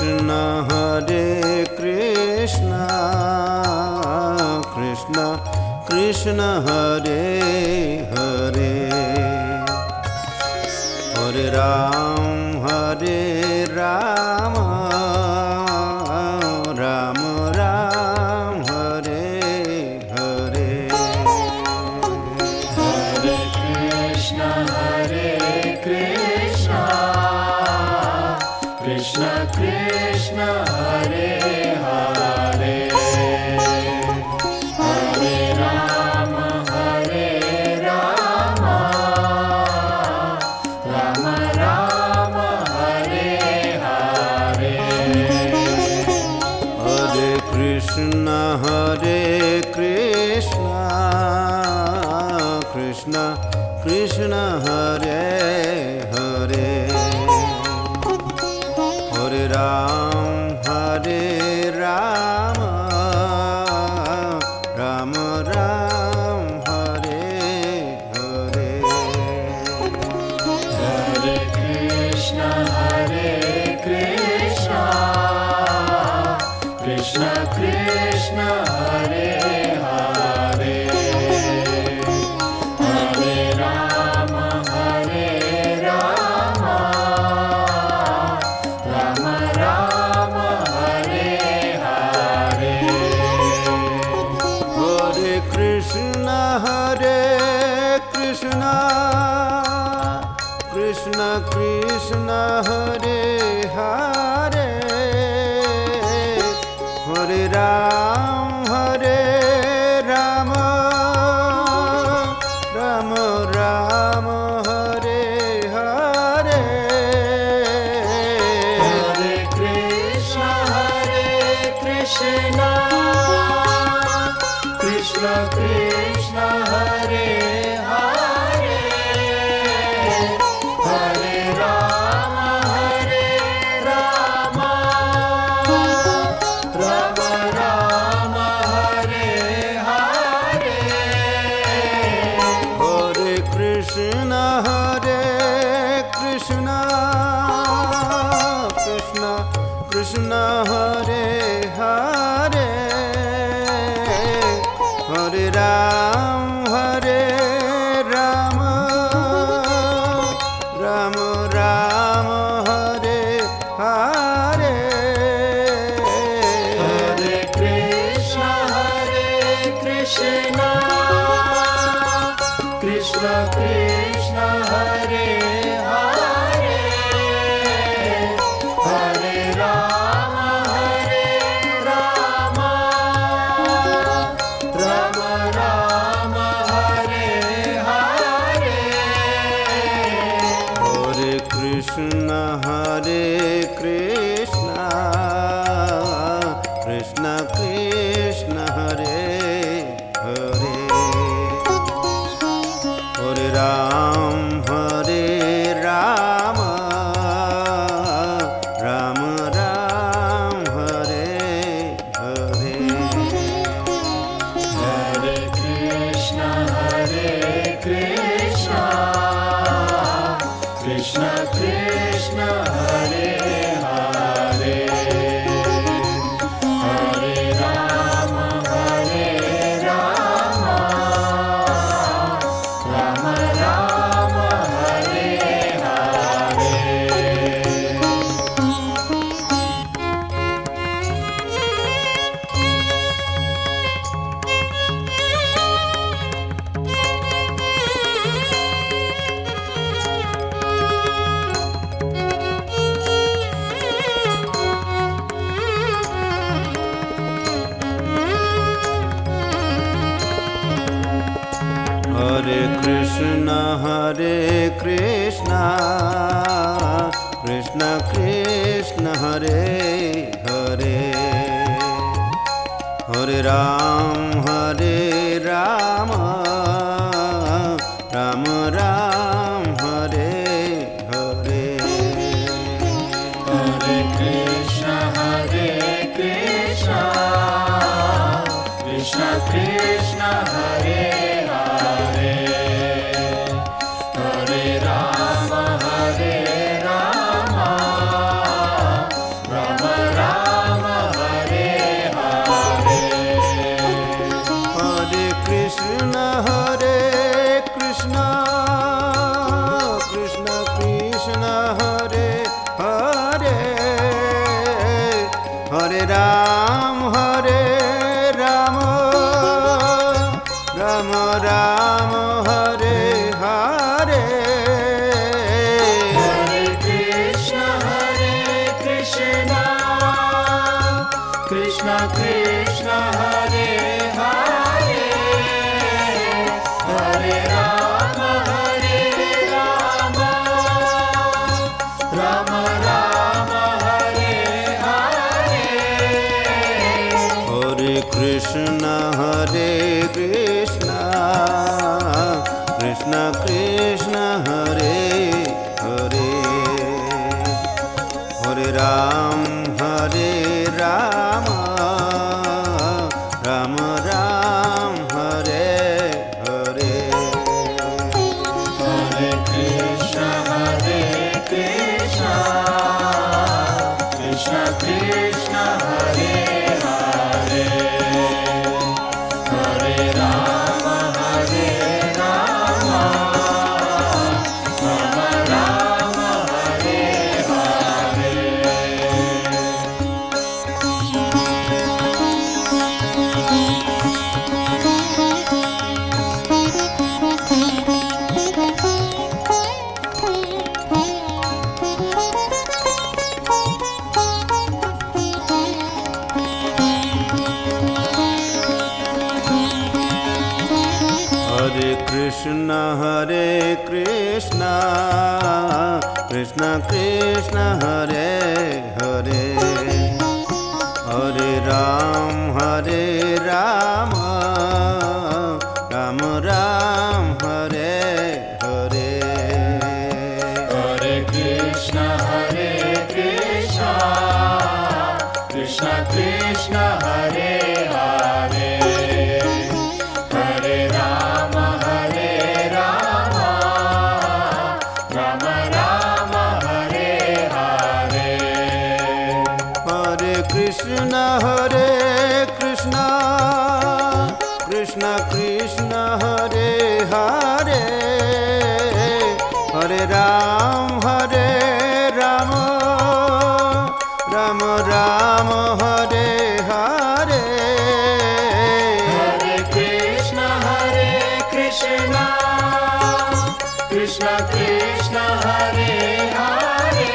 Krishna Hare Krishna Krishna Krishna Hare Hare Hare Ram Hare Rama Rama Ram Hare Hare Hare Krishna Krishna Krishna Hare Hare Hare Rama Rama Rama Hare Hare Hare Krishna Krishna Krishna Hare Hare Hare Ram Hare Rama Rama Ram Hare Hare Hare Krishna Krishna Krishna Hare Hare Hare Rama Rama Rama Hare Hare Hare Krishna Krishna Krishna Hare Hare Hare Ram Rama Rama Rama Hare Hare Hare Krishna Krishna Krishna Hare Hare Hare Rama Rama Rama Hare Hare Hare Krishna Krishna Krishna Hare Hare Hare Ram Rama Rama Rama Hare Hare Hare Krishna Krishna Krishna Hare Hare Hare Rama Rama Rama Hare Hare Hare Krishna Krishna Krishna Hare Hare Hare Ram Rama Rama Ram Hare Hare Hare Krishna Krishna Krishna Hare Hare Hare Rama Rama Rama Hare Hare Hare Krishna Krishna Krishna Hare Hare Hare Ram Rama Rama Ram Hare Hare Hare Krishna Krishna Krishna Hare Hare Hare Rama Rama Ram Hare Ram Ram Ram Hare Hare Hare Krishna, Krishna Krishna, Hare Hare, Hare Rama, Rama Rama, Hare Hare. Hare Krishna Krishna Krishna Hare Hare Hare Ram Ram Ram Hare Hare Hare Krishna, Krishna Krishna, Hare Hare, Hare Rama, Rama Rama, Hare Hare. Hare Krishna Krishna Krishna Hare Hare Hare Ram Ram Ram Hare Hare Hare Krishna, Krishna Krishna, Hare Hare,